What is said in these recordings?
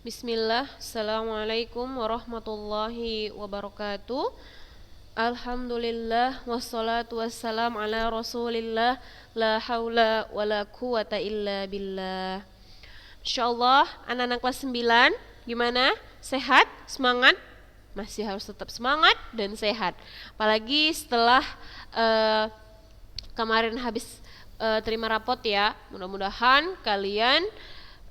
Bismillah, Assalamualaikum warahmatullahi wabarakatuh. Alhamdulillah, wassalatu wassalam ala rasulillah. La haula wa la quwata illa billah. Insyaallah, anak-anak kelas 9, gimana? Sehat? Semangat? Masih harus tetap semangat dan sehat. Apalagi setelah eh, kemarin habis terima rapot ya. Mudah-mudahan kalian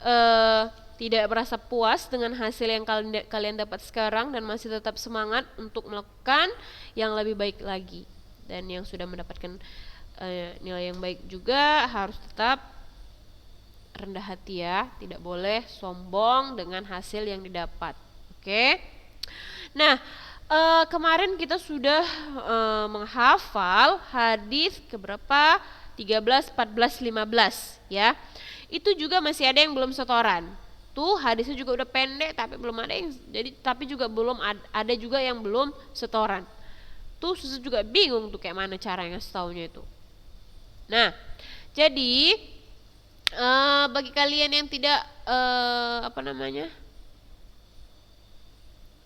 eh, tidak merasa puas dengan hasil yang kalian dapat sekarang dan masih tetap semangat untuk melakukan yang lebih baik lagi. Dan yang sudah mendapatkan nilai yang baik juga harus tetap rendah hati ya, tidak boleh sombong dengan hasil yang didapat. Oke. Nah, kemarin kita sudah menghafal hadis keberapa? 13, 14, 15 ya. Itu juga masih ada yang belum setoran. Tuh hadisnya juga udah pendek tapi belum ada yang tapi juga belum ada juga yang belum setoran. Tuh Susu juga bingung tuh kayak mana cara yang ngasih taunya itu. Nah, jadi bagi kalian yang tidak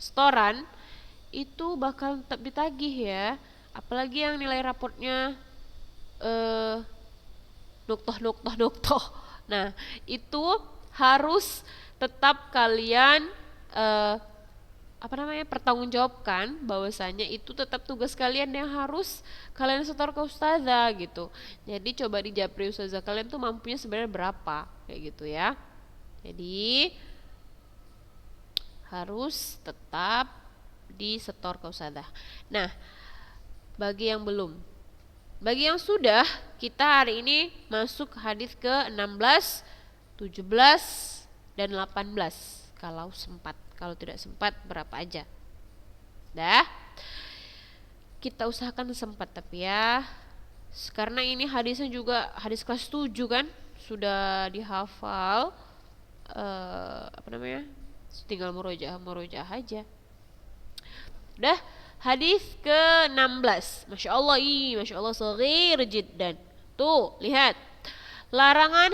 setoran itu bakal tetap ditagih ya, apalagi yang nilai raportnya nuktoh. Nah, itu harus tetap kalian pertanggungjawabkan bahwasanya itu tetap tugas kalian yang harus kalian setor ke ustazah gitu. Jadi coba dijapri ustazah kalian tuh mampunya sebenarnya berapa kayak gitu ya. Jadi harus tetap disetor ke ustazah. Nah, bagi yang belum, bagi yang sudah, kita hari ini masuk hadis ke 16, 17 dan 18 kalau sempat. Kalau tidak sempat berapa aja. Dah. Kita usahakan sempat tapi ya. Karena ini hadisnya juga hadis kelas 7 kan, sudah dihafal. Tinggal murojaah aja. Udah, hadis ke-16. Masya Allah saghir jiddan. Tuh, lihat. Larangan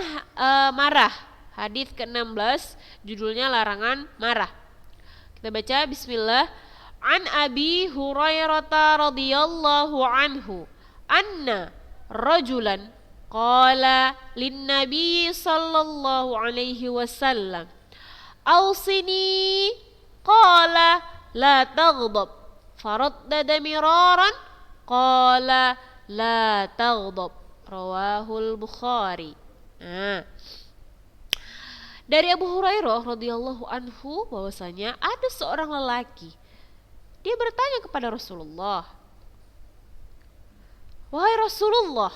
marah. Hadis ke-16 judulnya larangan marah. Kita baca bismillah. An Abi Hurairah radhiyallahu anhu anna rajulan qala lin nabi sallallahu alaihi wasallam awsini qala la taghdab faraddada miraran qala la taghdab rawahul Bukhari. Dari Abu Hurairah radhiyallahu anhu bahwasanya ada seorang lelaki, dia bertanya kepada Rasulullah, wahai Rasulullah,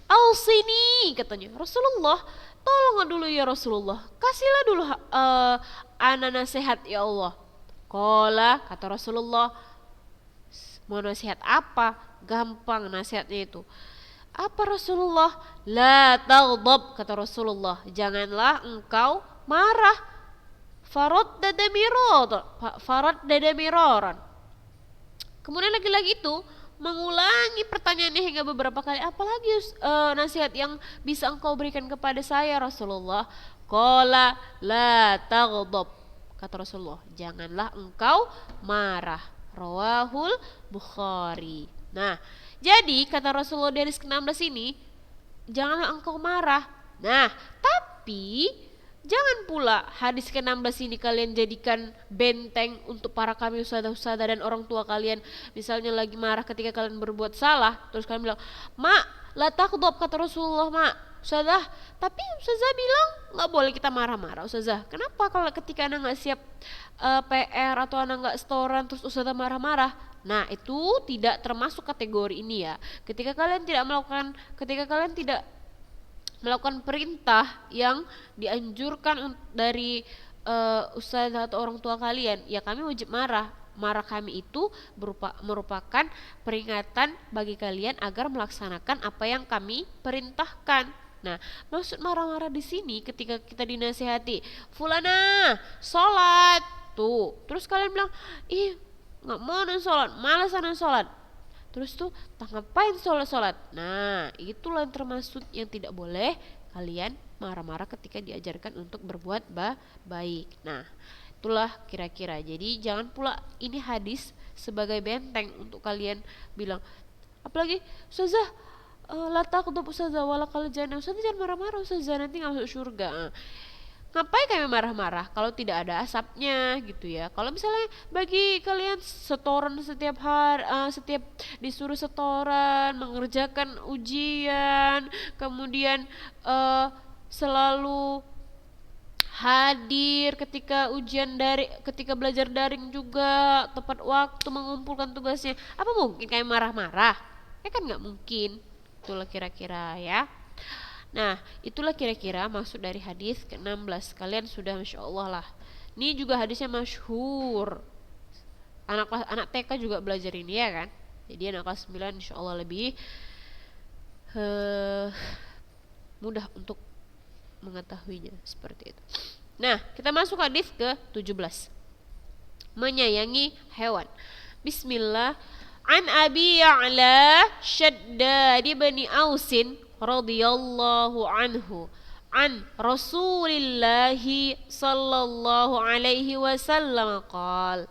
ausini, katanya, Rasulullah, tolong dulu ya Rasulullah, kasihlah dulu ana nasihat ya Allah. Qala, kata Rasulullah, mau nasihat apa? Gampang nasihatnya itu. Apa Rasulullah? La taghdab, kata Rasulullah, janganlah engkau marah. Faraddada miraran. Kemudian lagi-lagi itu mengulangi pertanyaannya hingga beberapa kali. Apalagi nasihat yang bisa engkau berikan kepada saya Rasulullah? Qala la taghdab, kata Rasulullah, janganlah engkau marah. Rawahul Bukhari. Nah, jadi kata Rasulullah dari ke-16 ini, janganlah engkau marah. Nah, tapi jangan pula hadis ke-16 ini kalian jadikan benteng untuk para kami ustazah-ustazah dan orang tua kalian. Misalnya lagi marah ketika kalian berbuat salah, terus kalian bilang, "Mak, la taghdab," kata Rasulullah, "Mak, ustazah, tapi ustazah bilang nggak boleh kita marah-marah, ustazah. Kenapa kalau ketika anak nggak siap PR atau anak nggak setoran terus ustazah marah-marah?" Nah, itu tidak termasuk kategori ini ya. Ketika kalian tidak melakukan perintah yang dianjurkan dari ustazah atau orang tua kalian, ya kami wajib marah. Marah kami itu merupakan peringatan bagi kalian agar melaksanakan apa yang kami perintahkan. Nah, maksud marah-marah di sini ketika kita dinasihati, fulana, sholat, tuh, terus kalian bilang, ih, nggak mau sholat, malas sholat. Terus tuh, tak ngapain sholat. Nah, itulah yang termasuk yang tidak boleh kalian marah-marah ketika diajarkan untuk berbuat baik. Nah, itulah kira-kira. Jadi jangan pula ini hadis sebagai benteng untuk kalian bilang, apalagi Ustazah, la taqdub Ustazah walakal jannah, Ustazah jangan marah-marah Ustazah, nanti gak masuk surga. Ngapain kami marah-marah kalau tidak ada asapnya gitu ya. Kalau misalnya bagi kalian setoran setiap hari, setiap disuruh setoran, mengerjakan ujian, kemudian selalu hadir ketika ujian ketika belajar daring juga tepat waktu mengumpulkan tugasnya, apa mungkin kami marah-marah? Kan nggak mungkin. Itulah kira-kira ya. Nah, itulah kira-kira maksud dari hadis ke-16. Kalian sudah Masya Allah lah. Ini juga hadisnya masyhur. Anak TK juga belajar ini ya kan. Jadi anak kelas 9 Insya Allah lebih mudah untuk mengetahuinya seperti itu. Nah, kita masuk hadis ke-17. Menyayangi hewan. Bismillah. An Abi Ya'la Shaddad bin Ausin radhiyallahu anhu an Rasulillahi sallallahu alaihi wasallam qala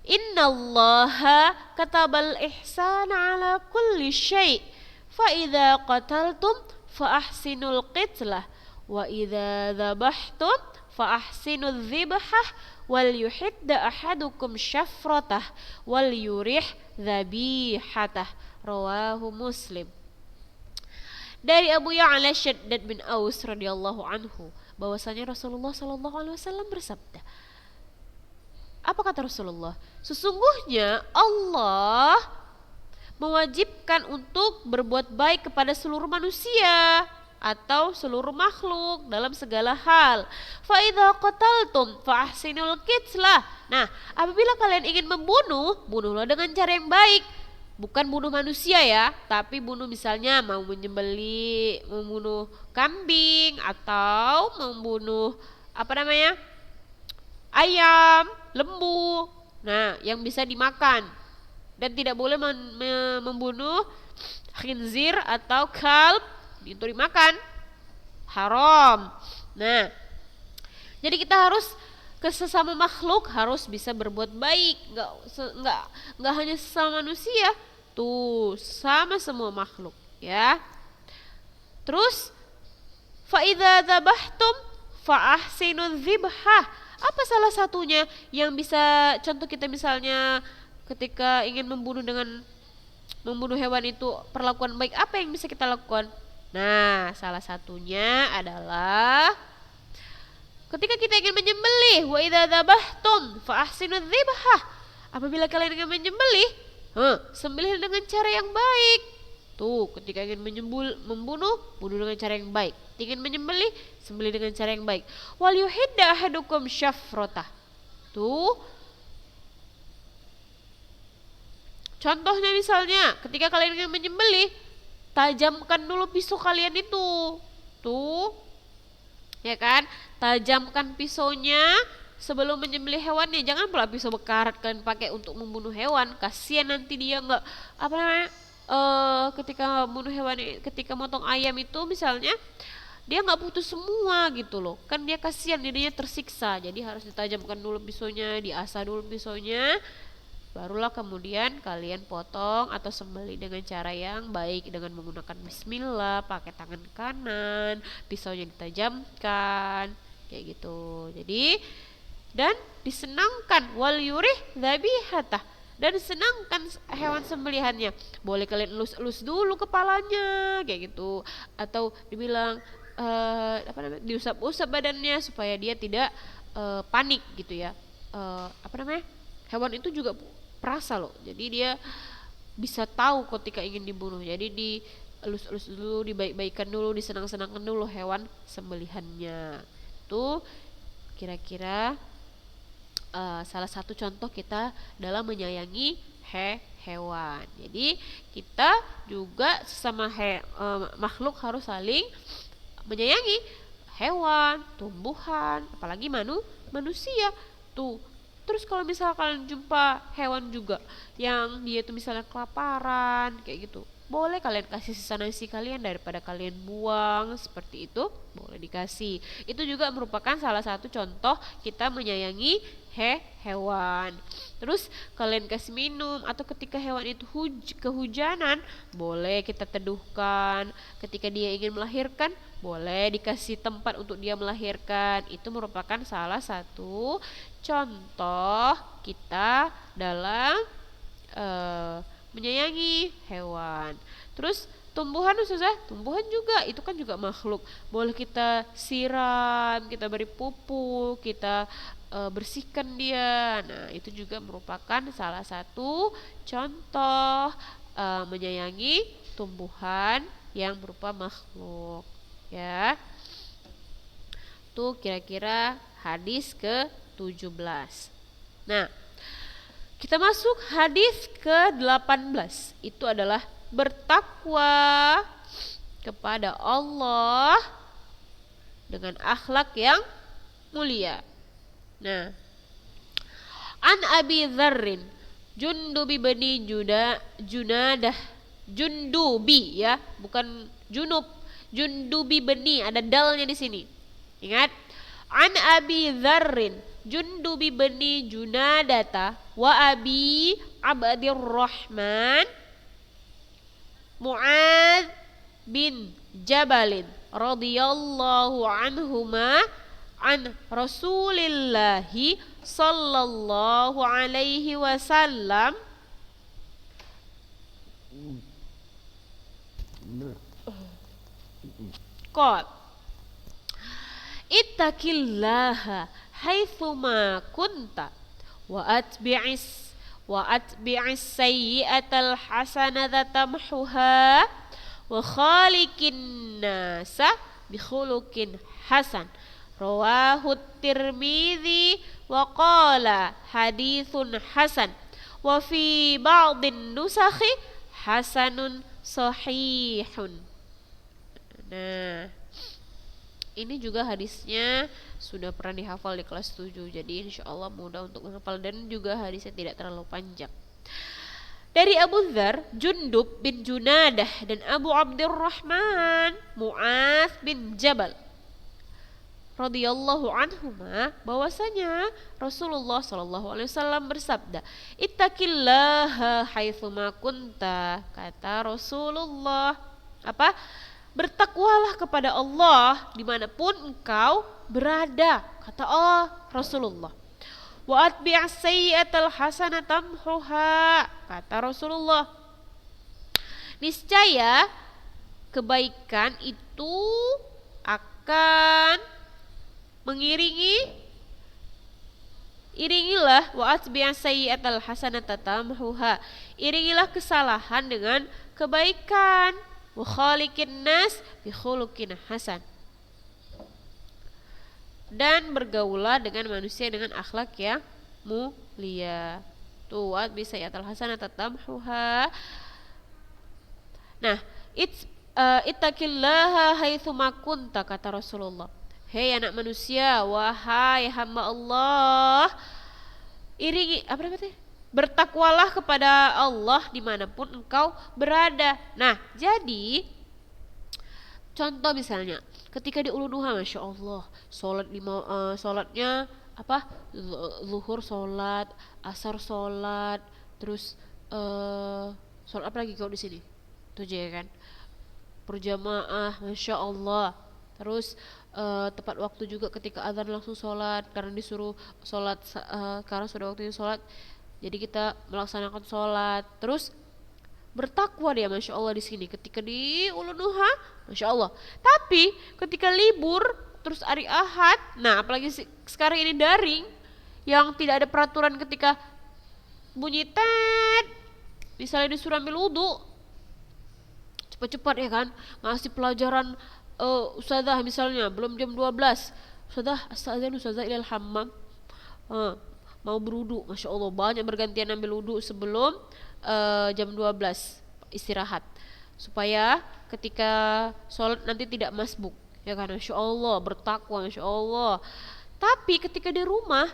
inna Allaha katabal ihsana ala kulli syai' fa idza qataltum fa ahsinul qitlah wa idza dzabhtum fa ahsinudz dzibhah wal yuhidda ahadukum syafratah wal yurih dzabihatah rawahu Muslim. Dari Abu Ya'la Shaddad bin Aus radhiyallahu anhu bahwasanya Rasulullah sallallahu alaihi wasallam bersabda. Apa kata Rasulullah? Sesungguhnya Allah mewajibkan untuk berbuat baik kepada seluruh manusia atau seluruh makhluk dalam segala hal. Fa idza qataltum fa ahsinul qitlah. Nah, apabila kalian ingin membunuh, bunuhlah dengan cara yang baik. Bukan bunuh manusia ya, tapi bunuh misalnya mau membunuh kambing atau membunuh ayam, lembu. Nah, yang bisa dimakan. Dan tidak boleh membunuh khinzir atau kalb untuk dimakan. Haram. Nah, jadi kita harus ke sesama makhluk harus bisa berbuat baik, nggak hanya sesama manusia, tuh sama semua makhluk ya. Terus fa idza dzabhtum fa ahsinudz dzibhah. Apa salah satunya yang bisa contoh kita misalnya ketika ingin membunuh hewan itu perlakuan baik, apa yang bisa kita lakukan? Nah, salah satunya adalah ketika kita ingin menyembelih, wa idza dzabhtum fa ahsinudz dzibhah. Apabila kalian ingin menyembelih, sembelih dengan cara yang baik. Tuh, ketika ingin membunuh, bunuh dengan cara yang baik. Ingin menyembelih, sembelih dengan cara yang baik. Wal yuhidda ahadukum syafratah. Tuh. Contohnya misalnya, ketika kalian ingin menyembelih, tajamkan dulu pisau kalian itu. Tuh. Ya kan, tajamkan pisaunya sebelum menyembelih hewannya. Jangan pula pisau bekarat kalian pakai untuk membunuh hewan, kasihan nanti dia nggak ketika membunuh hewan, ketika motong ayam itu misalnya dia nggak putus semua gitu loh, kan dia kasihan, dirinya tersiksa. Jadi harus ditajamkan dulu pisaunya, diasah dulu pisaunya, barulah kemudian kalian potong atau sembelih dengan cara yang baik dengan menggunakan bismillah, pakai tangan kanan, pisaunya ditajamkan kayak gitu. Jadi dan disenangkan wal yurih dzabihatah, dan senangkan hewan sembelihannya. Boleh kalian elus-elus dulu kepalanya kayak gitu, atau dibilang diusap-usap badannya supaya dia tidak panik gitu ya. Hewan itu juga perasa loh, jadi dia bisa tahu ketika ingin dibunuh. Jadi dielus-elus dulu, dibaik-baikan dulu, disenang-senangkan dulu hewan sembelihannya. Itu kira-kira salah satu contoh kita dalam menyayangi hewan. Jadi kita juga sesama makhluk harus saling menyayangi hewan, tumbuhan, apalagi manusia. Tuh. Terus kalau misalkan jumpa hewan juga yang dia tuh misalnya kelaparan kayak gitu, boleh kalian kasih sisa nasi kalian daripada kalian buang, seperti itu boleh dikasih. Itu juga merupakan salah satu contoh kita menyayangi hewan. Terus kalian kasih minum, atau ketika hewan itu kehujanan, boleh kita teduhkan. Ketika dia ingin melahirkan, boleh dikasih tempat untuk dia melahirkan. Itu merupakan salah satu contoh kita dalam menyayangi hewan. Terus tumbuhan Ustazah, tumbuhan juga itu kan juga makhluk. Boleh kita siram, kita beri pupuk, kita bersihkan dia. Nah, itu juga merupakan salah satu contoh menyayangi tumbuhan yang berupa makhluk, ya. Itu kira-kira hadis ke-17. Nah, kita masuk hadis ke-18. Itu adalah bertakwa kepada Allah dengan akhlak yang mulia. Nah, an Abi Dzarrin Jundubi bani Junadah, Jundubi ya, bukan Junub. Jundubi bani, ada dalnya di sini. Ingat, an Abi Dzarrin Jundubi bani Junadata wa Abi Abdirrahman Mu'adz bin Jabalin radhiyallahu anhuma an Rasulillahi sallallahu alaihi wasallam qala ittaqillaha haitsuma kunta wa atbi'is sayyi'atal hasanata tamhuha wa khaliqin nasa bi khuluqin hasan. Rawahu Tirmidzi wa qala haditsun hasan wa fi ba'dhin nusakhi hasanun sahihun. Nah, ini juga hadisnya sudah pernah dihafal di kelas 7. Jadi insyaallah mudah untuk menghafal dan juga hadisnya tidak terlalu panjang. Dari Abu Dzar, Jundub bin Junadah dan Abu Abdurrahman Mu'adz bin Jabal radhiyallahu anhuma bahwasanya Rasulullah sallallahu alaihi wasallam bersabda, "Ittaqillaha haitsuma kunta." Kata Rasulullah, apa? Bertakwalah kepada Allah dimanapun engkau berada, kata Allah Rasulullah. Wa atbi'as sayyi'atal hasanata tamhuha, kata Rasulullah. Niscaya kebaikan itu akan iringilah wa atbi'as sayyi'atal hasanata tamhuha, iringilah kesalahan dengan kebaikan. Wa khaliqin nas bi khuluqin hasan, dan bergaulah dengan manusia dengan akhlak yang mulia. Tuat bisa ya tal hasanata tamhuha. Nah, ittaqillaha haitsuma kunta, kata Rasulullah. Hei anak manusia, wahai hamba Allah, iringi apa namanya? Bertakwalah kepada Allah dimanapun engkau berada. Nah, jadi contoh misalnya ketika di ulun duha, masya Allah, sholatnya apa? Zuhur sholat, asar sholat, terus sholat apa lagi kau di sini? Tuh ya kan? Berjamaah, masya Allah. Terus tepat waktu juga ketika azan langsung sholat karena disuruh sholat karena sudah waktunya sholat. Jadi kita melaksanakan sholat, terus bertakwa dia, masya Allah di sini. Ketika di ulun duha, masya Allah. Tapi ketika libur, terus hari Ahad, nah apalagi sekarang ini daring, yang tidak ada peraturan ketika bunyi tet, misalnya disuruh ambil wudhu, cepat-cepat ya kan, ngasih pelajaran ustazah misalnya belum jam 12, ustazah astagfirullah ustazah ilal hammam. Mau berwudu, masya Allah banyak bergantian ambil wudu sebelum jam 12 istirahat supaya ketika sholat nanti tidak masbuk, ya kan, masya Allah bertakwa, masya Allah. Tapi ketika di rumah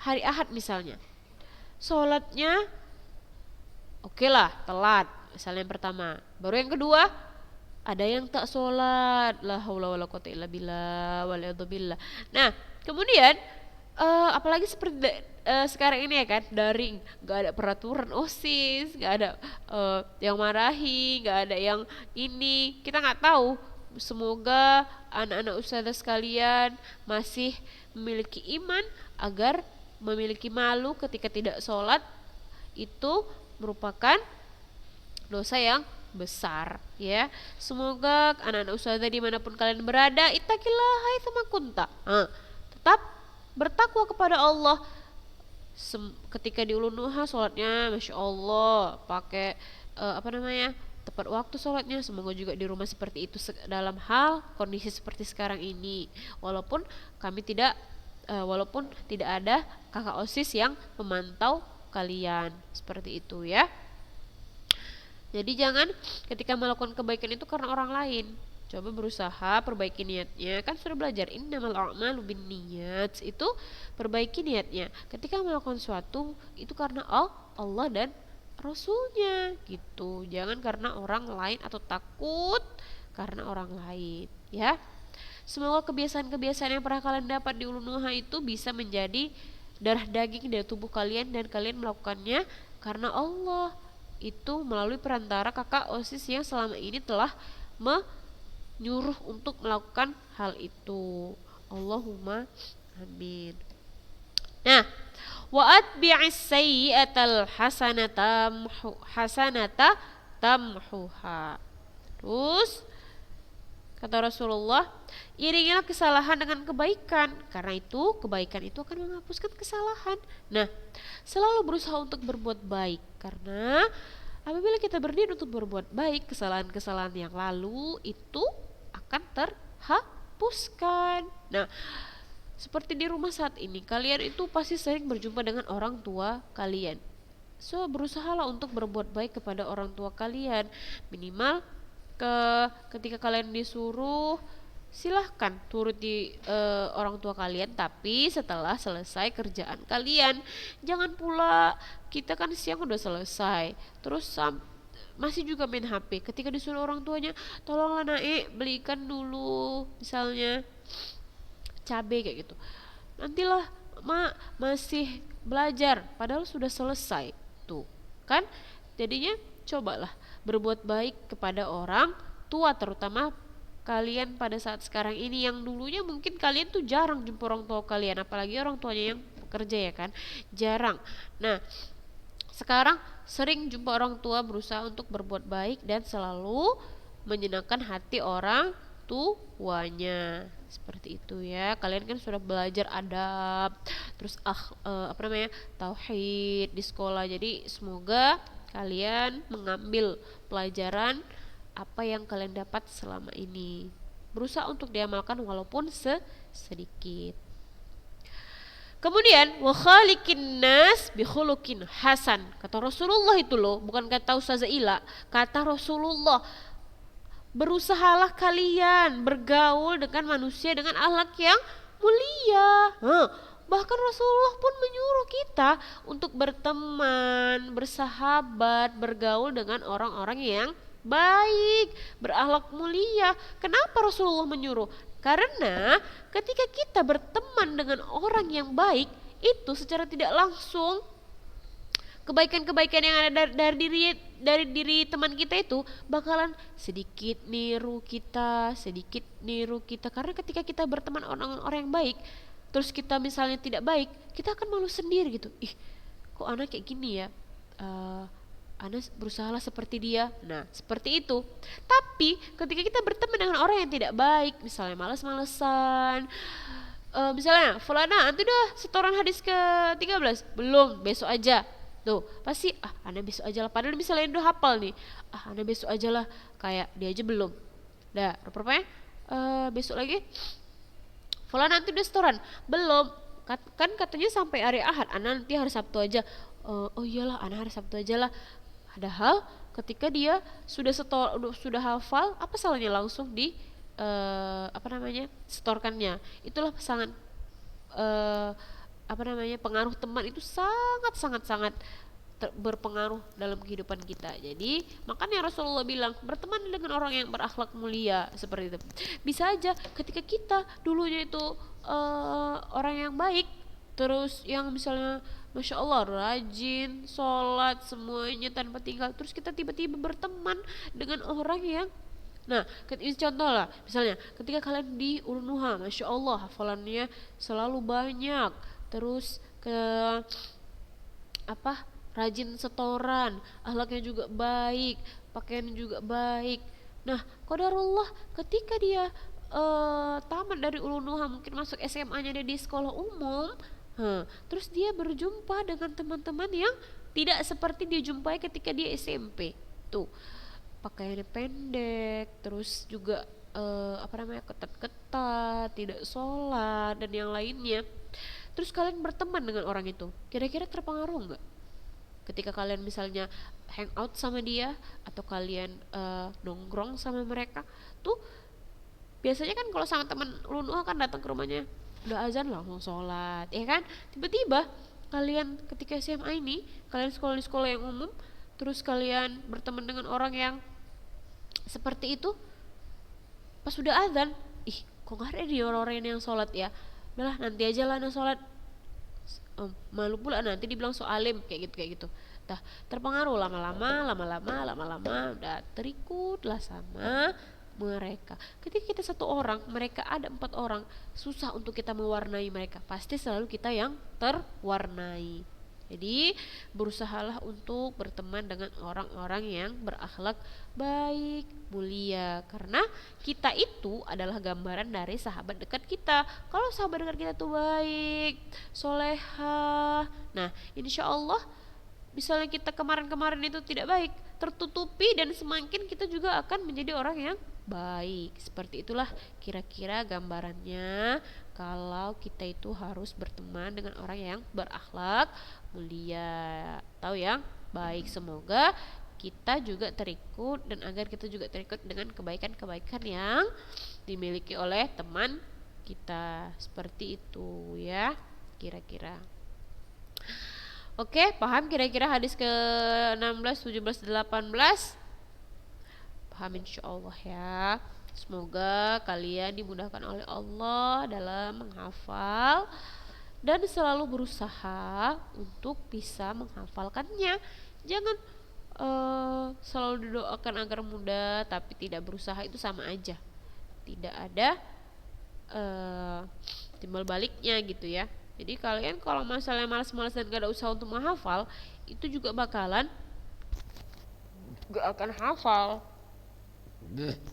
hari Ahad misalnya sholatnya oke lah telat, misalnya yang pertama. Baru yang kedua, ada yang tak sholat, la haula wala quwata illa billah, waliyadzubillah. Nah, kemudian apalagi seperti sekarang ini ya kan, daring, nggak ada peraturan OSIS, nggak ada yang marahi, nggak ada yang ini, kita nggak tahu. Semoga anak-anak ustazah sekalian masih memiliki iman agar memiliki malu ketika tidak sholat itu merupakan dosa yang besar ya. Semoga anak-anak ustazah dimanapun kalian berada, ittaqillah haitsuma kunta. Tetap bertakwa kepada Allah. Ketika di ulun duha sholatnya masya Allah pakai tepat waktu sholatnya. Semoga juga di rumah seperti itu dalam hal kondisi seperti sekarang ini, walaupun tidak ada kakak OSIS yang memantau kalian seperti itu ya. Jadi jangan ketika melakukan kebaikan itu karena orang lain. Coba berusaha perbaiki niatnya. Kan sudah belajar innamal a'malu binniyat. Itu perbaiki niatnya. Ketika melakukan sesuatu itu karena Allah dan Rasulnya gitu. Jangan karena orang lain atau takut karena orang lain ya. Semoga kebiasaan-kebiasaan yang pernah kalian dapat di ulun duha itu bisa menjadi darah daging dari tubuh kalian dan kalian melakukannya karena Allah. Itu melalui perantara kakak OSIS yang selama ini telah menyuruh untuk melakukan hal itu. Allahumma amin. Nah, wa atbi'is sayyi'atal hasanata tamhuha. Terus kata Rasulullah, iringilah kesalahan dengan kebaikan, karena itu kebaikan itu akan menghapuskan kesalahan. Nah, selalu berusaha untuk berbuat baik, karena apabila kita berniat untuk berbuat baik, kesalahan-kesalahan yang lalu itu akan terhapuskan. Nah, seperti di rumah saat ini, kalian itu pasti sering berjumpa dengan orang tua kalian. So, berusahalah untuk berbuat baik kepada orang tua kalian. Minimal ketika kalian disuruh, silahkan turuti orang tua kalian, tapi setelah selesai kerjaan kalian. Jangan pula kita kan siang udah selesai, terus masih juga main HP. Ketika disuruh orang tuanya, tolonglah naik belikan dulu misalnya cabai kayak gitu, nantilah mak masih belajar padahal sudah selesai tuh kan. Jadinya cobalah berbuat baik kepada orang tua, terutama kalian pada saat sekarang ini yang dulunya mungkin kalian tuh jarang jumpa orang tua kalian, apalagi orang tuanya yang bekerja ya kan, jarang. Nah, sekarang sering jumpa orang tua, berusaha untuk berbuat baik dan selalu menyenangkan hati orang tuanya. Seperti itu ya. Kalian kan sudah belajar adab, terus tauhid di sekolah. Jadi semoga kalian mengambil pelajaran apa yang kalian dapat selama ini, berusaha untuk diamalkan walaupun sedikit. Kemudian wa khaliqin nas bi khuluqin hasan. Kata Rasulullah itu loh, bukan kata Ustazah Ila, kata Rasulullah. Berusahalah kalian bergaul dengan manusia dengan akhlak yang mulia. Bahkan Rasulullah pun menyuruh kita untuk berteman, bersahabat, bergaul dengan orang-orang yang baik, berakhlak mulia. Kenapa Rasulullah menyuruh? Karena ketika kita berteman dengan orang yang baik, itu secara tidak langsung kebaikan-kebaikan yang ada dari diri teman kita itu bakalan sedikit niru kita. Karena ketika kita berteman orang-orang yang baik, terus kita misalnya tidak baik, kita akan malu sendiri gitu. Kok anak kayak gini ya, anak berusahalah seperti dia. Nah, seperti itu. Tapi ketika kita berteman dengan orang yang tidak baik, misalnya malas-malesan, misalnya fulana antu udah setoran hadis ke 13 belum, besok aja. Tuh, pasti anak besok aja lah. Padahal misalnya udah hafal nih, anak besok aja lah, kayak dia aja belum. Dah, rupanya besok lagi fulan nanti udah setoran belum, kan katanya sampai hari Ahad, anak nanti hari Sabtu aja. Oh iyalah, anak hari Sabtu aja lah. Padahal ketika dia sudah hafal, apa salahnya langsung di setorkannya. Itulah sangat pengaruh teman itu sangat berpengaruh dalam kehidupan kita. Jadi makanya Rasulullah bilang berteman dengan orang yang berakhlak mulia seperti itu. Bisa aja ketika kita dulunya itu orang yang baik, terus yang misalnya Masya Allah rajin, sholat semuanya tanpa tinggal, terus kita tiba-tiba berteman dengan orang yang contoh lah, misalnya ketika kalian di Urnuha, Masya Allah hafalannya selalu banyak, terus ke rajin setoran, akhlaknya juga baik, pakaiannya juga baik. Nah, qadarullah ketika dia tamat dari Ulunuha, mungkin masuk SMA-nya dia di sekolah umum, terus dia berjumpa dengan teman-teman yang tidak seperti dia jumpai ketika dia SMP. Tuh, pakaiannya pendek, terus juga ketat-ketat, tidak sholat dan yang lainnya. Terus kalian berteman dengan orang itu, kira-kira terpengaruh nggak? Ketika kalian misalnya hangout sama dia atau kalian nongkrong sama mereka, tuh biasanya kan kalau sama teman ulun kan datang ke rumahnya udah azan langsung sholat, ya kan? Tiba-tiba kalian ketika SMA ini kalian sekolah di sekolah yang umum, terus kalian berteman dengan orang yang seperti itu, pas udah azan, kok nggak ada nih orang-orang yang sholat ya? Udahlah nanti aja lah yang sholat. Malu pula nanti dibilang so alim kayak gitu. Dah terpengaruh lama-lama udah terikutlah sama mereka. Ketika kita satu orang, mereka ada 4 orang, susah untuk kita mewarnai mereka, pasti selalu kita yang terwarnai. Jadi berusahalah untuk berteman dengan orang-orang yang berakhlak baik, mulia, karena kita itu adalah gambaran dari sahabat dekat kita. Kalau sahabat dekat kita tuh baik, soleha, nah insya Allah misalnya kita kemarin-kemarin itu tidak baik, tertutupi dan semakin kita juga akan menjadi orang yang baik. Seperti itulah kira-kira gambarannya kalau kita itu harus berteman dengan orang yang berakhlak mulia atau yang baik. Semoga kita juga terikut dan agar kita juga terikut dengan kebaikan-kebaikan yang dimiliki oleh teman kita. Seperti itu ya kira-kira. Oke, paham kira-kira hadis ke-16, 17, 18? Paham insyaallah ya. Semoga kalian dimudahkan oleh Allah dalam menghafal dan selalu berusaha untuk bisa menghafalkannya. Jangan selalu didoakan agar mudah tapi tidak berusaha, itu sama aja. Tidak ada timbal baliknya gitu ya. Jadi kalian kalau masalah malas-malas dan gak ada usaha untuk menghafal, itu juga bakalan gak akan hafal.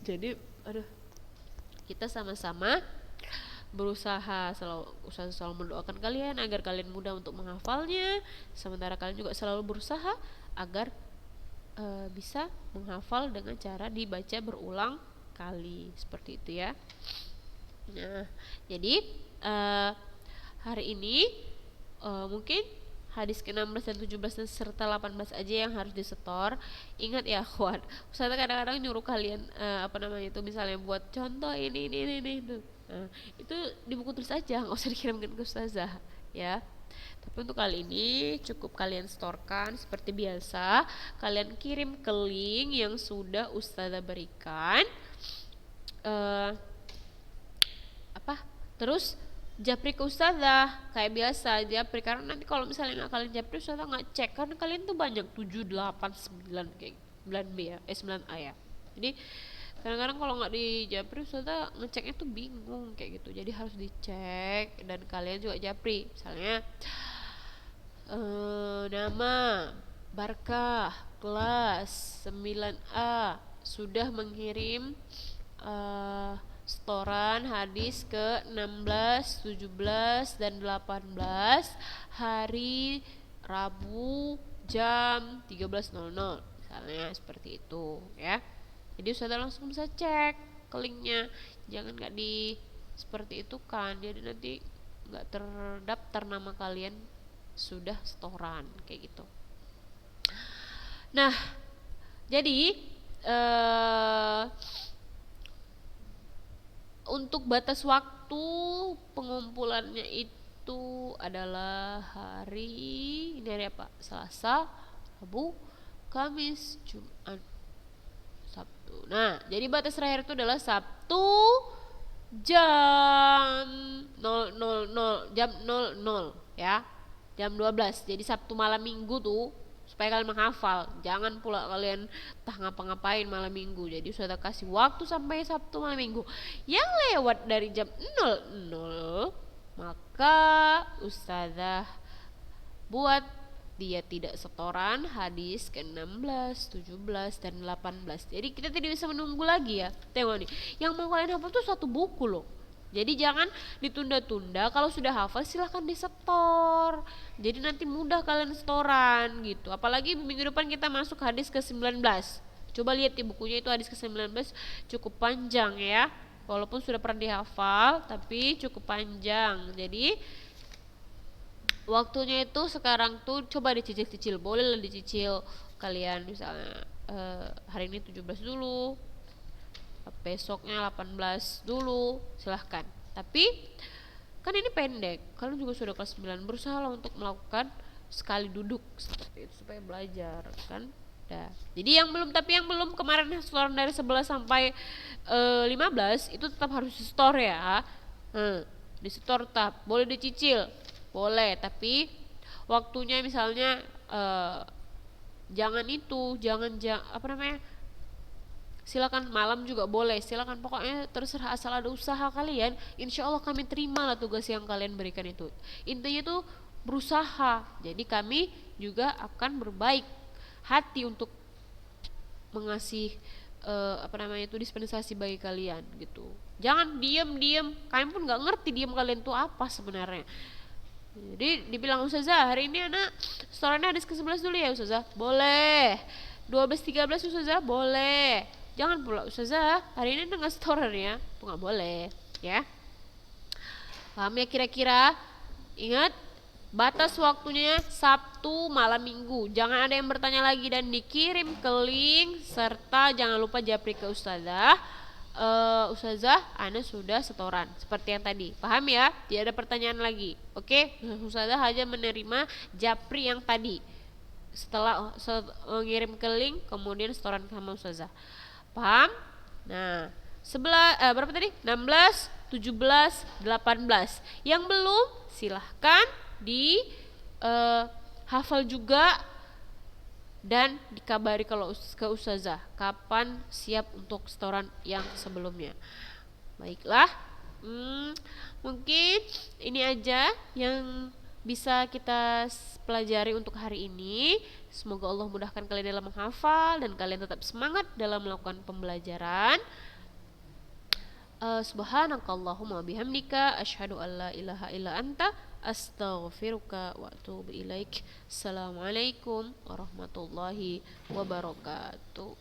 Jadi kita sama-sama berusaha selalu mendoakan kalian agar kalian mudah untuk menghafalnya, sementara kalian juga selalu berusaha agar bisa menghafal dengan cara dibaca berulang kali, seperti itu ya. Nah, jadi hari ini mungkin hadis ke-16 dan 17 dan serta 18 aja yang harus disetor. Ingat ya akhwat, Ustazah kadang-kadang nyuruh kalian misalnya buat contoh ini itu. Nah, itu di buku tulis aja, nggak usah dikirimkan ke Ustazah ya. Tapi untuk kali ini cukup kalian setorkan seperti biasa. Kalian kirim ke link yang sudah Ustazah berikan. Terus japri ke Ustazah kayak biasa, japri, karena nanti kalau misalnya nggak kalian japri Ustazah nggak cek, karena kalian tuh banyak 7, 8, 9 kayak 9B ya, 9A ya. Jadi kadang-kadang kalau nggak dijapri Ustazah ngeceknya tuh bingung kayak gitu, jadi harus dicek dan kalian juga japri. Misalnya nama Barkah kelas 9A sudah mengirim setoran hadis ke-16, 17 dan 18 hari Rabu jam 13.00 misalnya, seperti itu ya. Jadi Ustazah langsung bisa cek ke linknya, jangan gak di seperti itu kan, jadi nanti gak terdaftar nama kalian sudah setoran kayak gitu. Nah, jadi untuk batas waktu pengumpulannya itu adalah hari apa? Selasa, Rabu, Kamis, Jumat, Sabtu. Nah, jadi batas terakhir itu adalah Sabtu jam 000 jam 00 ya. Jam 12. Jadi Sabtu malam Minggu tuh supaya kalian menghafal. Jangan pula kalian entah ngapa-ngapain malam Minggu. Jadi sudah kasih waktu sampai Sabtu malam Minggu. Yang lewat dari jam 00 maka ustazah buat dia tidak setoran hadis ke-16, 17 dan 18. Jadi kita tidak bisa menunggu lagi ya. Tengok nih, yang mau kalian hafal tuh satu buku loh. Jadi jangan ditunda-tunda, kalau sudah hafal silahkan disetor. Jadi nanti mudah kalian setoran gitu. Apalagi minggu depan kita masuk hadis ke-19. Coba lihat di bukunya itu hadis ke-19 cukup panjang ya. Walaupun sudah pernah dihafal tapi cukup panjang. Jadi waktunya itu sekarang tuh coba dicicil-cicil, boleh lah dicicil kalian misalnya hari ini 17 dulu, besoknya 18 dulu, silahkan. Tapi kan ini pendek, kalian juga sudah kelas 9, berusaha untuk melakukan sekali duduk seperti itu supaya belajar kan. Dah. Jadi yang belum kemarin setoran dari 11 sampai 15 itu tetap harus di store ya. Di store tetap, boleh dicicil. Boleh, tapi waktunya misalnya jangan apa namanya? Silakan malam juga boleh, silakan, pokoknya terserah asal ada usaha kalian, insya Allah kami terima lah tugas yang kalian berikan itu. Intinya tuh berusaha, jadi kami juga akan berbaik hati untuk mengasih apa namanya itu dispensasi bagi kalian gitu. Jangan diem, kalian pun nggak ngerti diem kalian tuh apa sebenarnya. Jadi dibilang Ustazah hari ini anak setorannya hadis ke-11 dulu ya Ustazah, boleh. 12-13 Ustazah, boleh. Jangan pula Ustazah hari ini dengan setoran ya, itu gak boleh ya. Paham ya kira-kira? Ingat, batas waktunya Sabtu malam Minggu. Jangan ada yang bertanya lagi dan dikirim ke link, serta jangan lupa japri ke Ustazah. Ustazah, Ana sudah setoran seperti yang tadi. Paham ya? Tidak ada pertanyaan lagi. Oke, Ustazah hanya menerima japri yang tadi. Setelah mengirim ke link, kemudian setoran sama Ustazah. Paham? Nah, berapa tadi? 16, 17, 18. Yang belum silahkan di hafal juga dan dikabari kalau ke Ustazah kapan siap untuk setoran yang sebelumnya. Baiklah, mungkin ini aja yang bisa kita pelajari untuk hari ini. Semoga Allah mudahkan kalian dalam menghafal dan kalian tetap semangat dalam melakukan pembelajaran. Subhanakallahumma bihamdika asyhadu an la ilaha illa anta astaghfiruka wa atubu ilaik. Assalamualaikum warahmatullahi wabarakatuh.